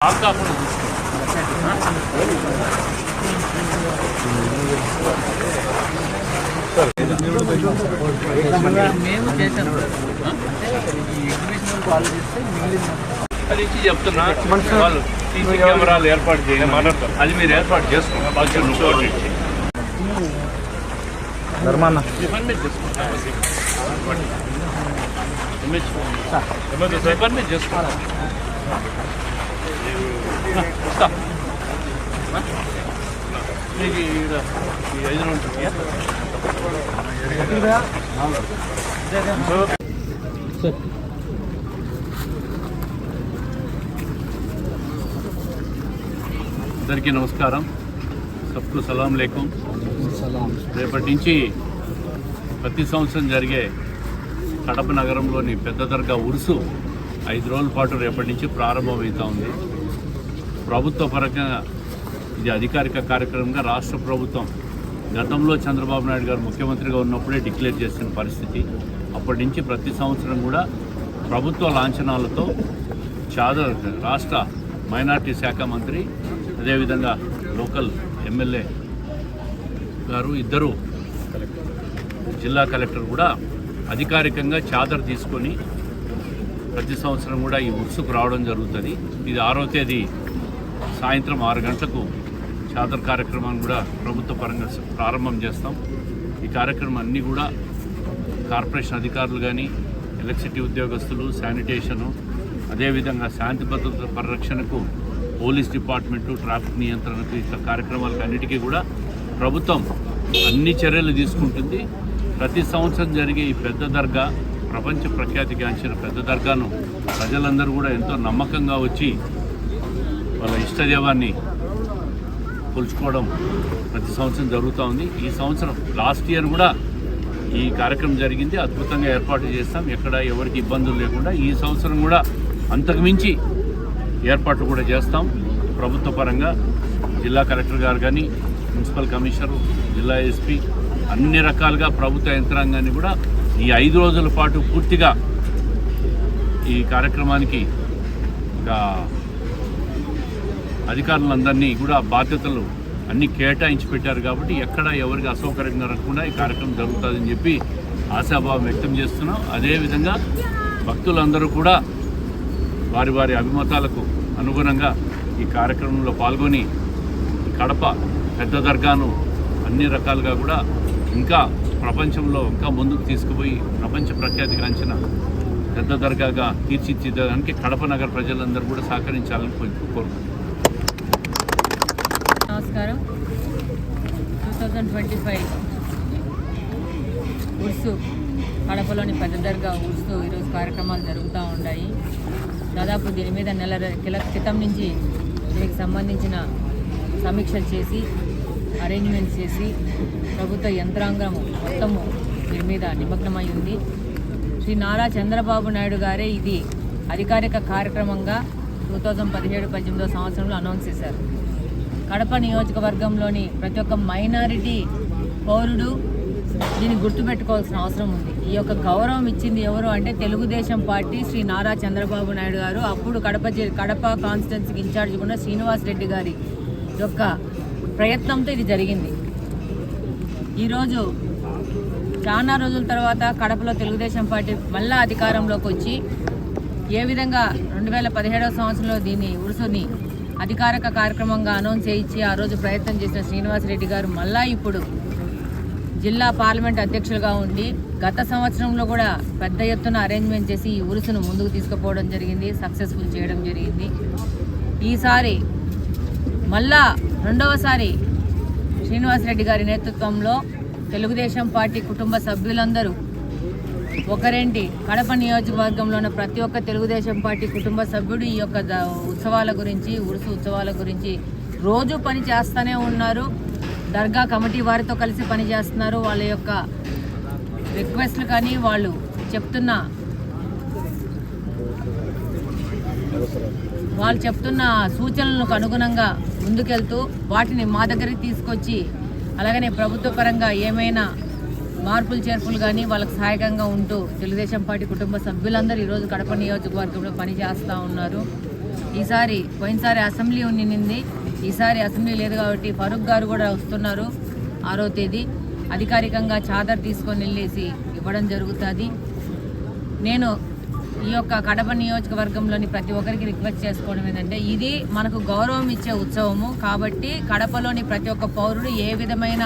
మేము చేశాను అది ఇచ్చి చెప్తున్నా వాళ్ళు సీసీ కెమెరాలు ఏర్పాటు చేయాలి, అది మీరు ఏర్పాటు చేసుకున్నారు మీకు ఈ 5 ఉంటుంది. అందరికీ నమస్కారం. సబ్కు సలాం లేకుం. రేపటి నుంచి ప్రతి సంవత్సరం జరిగే కడప నగరంలోని పెద్ద దర్గా ఉరుసు 5 రోజుల పాటు రేపటి నుంచి ప్రారంభమవుతూ ఉంది. ప్రభుత్వ పరంగా ఇది అధికారిక కార్యక్రమంగా రాష్ట్ర ప్రభుత్వం గతంలో చంద్రబాబు నాయుడు గారు ముఖ్యమంత్రిగా ఉన్నప్పుడే డిక్లేర్ చేసిన పరిస్థితి. అప్పటి నుంచి ప్రతి సంవత్సరం కూడా ప్రభుత్వ లాంఛనాలతో రాష్ట్ర మైనార్టీ శాఖ మంత్రి, అదేవిధంగా లోకల్ ఎమ్మెల్యే గారు, ఇద్దరు జిల్లా కలెక్టర్ కూడా అధికారికంగా చాదర్ తీసుకొని ప్రతి సంవత్సరం కూడా ఈ ఉత్సుకు రావడం జరుగుతుంది. ఇది 6వ తేదీ సాయంత్రం 6 గంటలకు చాదర్ కార్యక్రమాన్ని కూడా ప్రభుత్వ పరంగా ప్రారంభం చేస్తాం. ఈ కార్యక్రమం అన్నీ కూడా కార్పొరేషన్ అధికారులు కానీ, ఎలక్ట్రిసిటీ ఉద్యోగస్తులు, శానిటేషను, అదేవిధంగా శాంతి భద్రత పరిరక్షణకు పోలీస్ డిపార్ట్మెంటు, ట్రాఫిక్ నియంత్రణకు, ఇతర కార్యక్రమాలకు అన్నిటికీ కూడా ప్రభుత్వం అన్ని చర్యలు తీసుకుంటుంది. ప్రతి సంవత్సరం జరిగే ఈ పెద్ద దర్గా, ప్రపంచ ప్రఖ్యాతిగాంచిన పెద్ద దర్గాను ప్రజలందరూ కూడా ఎంతో నమ్మకంగా వచ్చి వాళ్ళ ఇష్టదైవాన్ని కొలుచుకోవడం ప్రతి సంవత్సరం జరుగుతూ ఉంది. ఈ సంవత్సరం లాస్ట్ ఇయర్ కూడా ఈ కార్యక్రమం జరిగింది. అద్భుతంగా ఏర్పాటు చేస్తాం, ఎక్కడ ఎవరికి ఇబ్బందులు లేకుండా. ఈ సంవత్సరం కూడా అంతకుమించి ఏర్పాట్లు కూడా చేస్తాం. ప్రభుత్వ పరంగా జిల్లా కలెక్టర్ గారు కానీ, మున్సిపల్ కమిషనరు, జిల్లా ఎస్పీ, అన్ని రకాలుగా ప్రభుత్వ యంత్రాంగాన్ని కూడా ఈ 5 రోజుల పాటు పూర్తిగా ఈ కార్యక్రమానికి అధికారులందరినీ కూడా బాధ్యతలు అన్నీ కేటాయించి పెట్టారు. కాబట్టి ఎక్కడ ఎవరికి అసౌకర్యం జరగకుండా ఈ కార్యక్రమం జరుగుతుందని చెప్పి ఆశాభావం వ్యక్తం చేస్తున్నాం. అదేవిధంగా భక్తులందరూ కూడా వారి వారి అభిమతాలకు అనుగుణంగా ఈ కార్యక్రమంలో పాల్గొని కడప పెద్ద దర్గాను అన్ని రకాలుగా కూడా ఇంకా ప్రపంచంలో ఇంకా ముందుకు తీసుకుపోయి ప్రపంచ ప్రఖ్యాతిగాంచిన పెద్ద దర్గాగా తీర్చిదిద్దడానికి కడప నగర ప్రజలందరూ కూడా సహకరించాలని కోరుకుంటున్నాను. నమస్కారం. 2025 ఉర్సు కడపలోని పెద్ద దర్గా ఉర్సు ఈరోజు కార్యక్రమాలు జరుగుతూ ఉన్నాయి. దాదాపు దీని మీద నెల క్రితం నుంచి దీనికి సంబంధించిన సమీక్షలు చేసి, అరేంజ్మెంట్స్ చేసి ప్రభుత్వ యంత్రాంగము మొత్తము దీని మీద నిమగ్నమై ఉంది. శ్రీ నారా చంద్రబాబు నాయుడు గారే ఇది అధికారిక కార్యక్రమంగా 2017-18 సంవత్సరంలో అనౌన్స్ చేశారు. కడప నియోజకవర్గంలోని ప్రతి ఒక్క మైనారిటీ పౌరుడు దీన్ని గుర్తుపెట్టుకోవాల్సిన అవసరం ఉంది. ఈ యొక్క గౌరవం ఇచ్చింది ఎవరు అంటే తెలుగుదేశం పార్టీ, శ్రీ నారా చంద్రబాబు నాయుడు గారు. అప్పుడు కడప కాన్స్టిట్యున్సీకి ఇన్ఛార్జ్ కూడా శ్రీనివాస్ రెడ్డి గారి యొక్క ప్రయత్నంతో ఇది జరిగింది. ఈరోజు చాలా రోజుల తర్వాత కడపలో తెలుగుదేశం పార్టీ మళ్ళా అధికారంలోకి వచ్చి ఏ విధంగా 2017 సంవత్సరంలో దీన్ని ఉరుసుని అధికారిక కార్యక్రమంగా అనౌన్స్ చేయించి ఆ రోజు ప్రయత్నం చేసిన శ్రీనివాసరెడ్డి గారు మళ్ళా ఇప్పుడు జిల్లా పార్లమెంట్ అధ్యక్షులుగా ఉండి గత సంవత్సరంలో కూడా పెద్ద ఎత్తున అరేంజ్మెంట్ చేసి ఈ ఉరుసును ముందుకు తీసుకుపోవడం జరిగింది, సక్సెస్ఫుల్ చేయడం జరిగింది. ఈసారి మళ్ళా రెండవసారి శ్రీనివాసరెడ్డి గారి నేతృత్వంలో తెలుగుదేశం పార్టీ కుటుంబ సభ్యులందరూ ఒకరేంటి కడప నియోజకవర్గంలో ఉన్న ప్రతి ఒక్క తెలుగుదేశం పార్టీ కుటుంబ సభ్యుడు ఈ యొక్క ఉత్సవాల గురించి, ఉరుసు ఉత్సవాల గురించి రోజు పని చేస్తూనే ఉన్నారు. దర్గా కమిటీ వారితో కలిసి పనిచేస్తున్నారు. వాళ్ళ యొక్క రిక్వెస్ట్లు కానీ వాళ్ళు చెప్తున్న సూచనలకు అనుగుణంగా ముందుకెళ్తూ వాటిని మా దగ్గరికి తీసుకొచ్చి, అలాగనే ప్రభుత్వ పరంగా ఏమైనా మార్పులు చేర్పులు కానీ వాళ్ళకి సహాయకంగా ఉంటూ తెలుగుదేశం పార్టీ కుటుంబ సభ్యులందరూ ఈరోజు కడప నియోజకవర్గంలో పనిచేస్తూ ఉన్నారు. పోయినసారి అసెంబ్లీ ఉండింది, ఈసారి అసెంబ్లీ లేదు కాబట్టి ఫరూక్ గారు కూడా వస్తున్నారు 6వ తేదీ. అధికారికంగా చాదర్ తీసుకొని వెళ్ళేసి ఇవ్వడం జరుగుతుంది. నేను ఈ యొక్క కడప నియోజకవర్గంలోని ప్రతి ఒక్కరికి రిక్వెస్ట్ చేసుకోవడం ఏంటంటే, ఇది మనకు గౌరవం ఇచ్చే ఉత్సవము కాబట్టి కడపలోని ప్రతి ఒక్క పౌరుడు ఏ విధమైన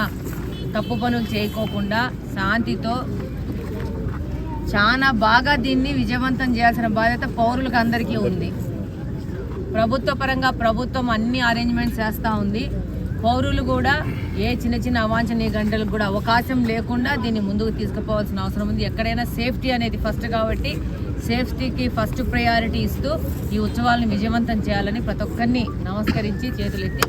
తప్పు పనులు చేయకోకుండా శాంతితో చాలా బాగా దీన్ని విజయవంతం చేయాల్సిన బాధ్యత పౌరులకు అందరికీ ఉంది. ప్రభుత్వ పరంగా ప్రభుత్వం అన్ని అరేంజ్మెంట్స్ చేస్తూ ఉంది. పౌరులు కూడా ఏ చిన్న అవాంఛనీయ గంటలకు కూడా అవకాశం లేకుండా దీన్ని ముందుకు తీసుకుపోవాల్సిన అవసరం ఉంది. ఎక్కడైనా సేఫ్టీ అనేది ఫస్ట్ కాబట్టి సేఫ్టీకి ఫస్ట్ ప్రయారిటీ ఇస్తూ ఈ ఉత్సవాలను విజయవంతం చేయాలని ప్రతి ఒక్కరిని నమస్కరించి చేతులెత్తి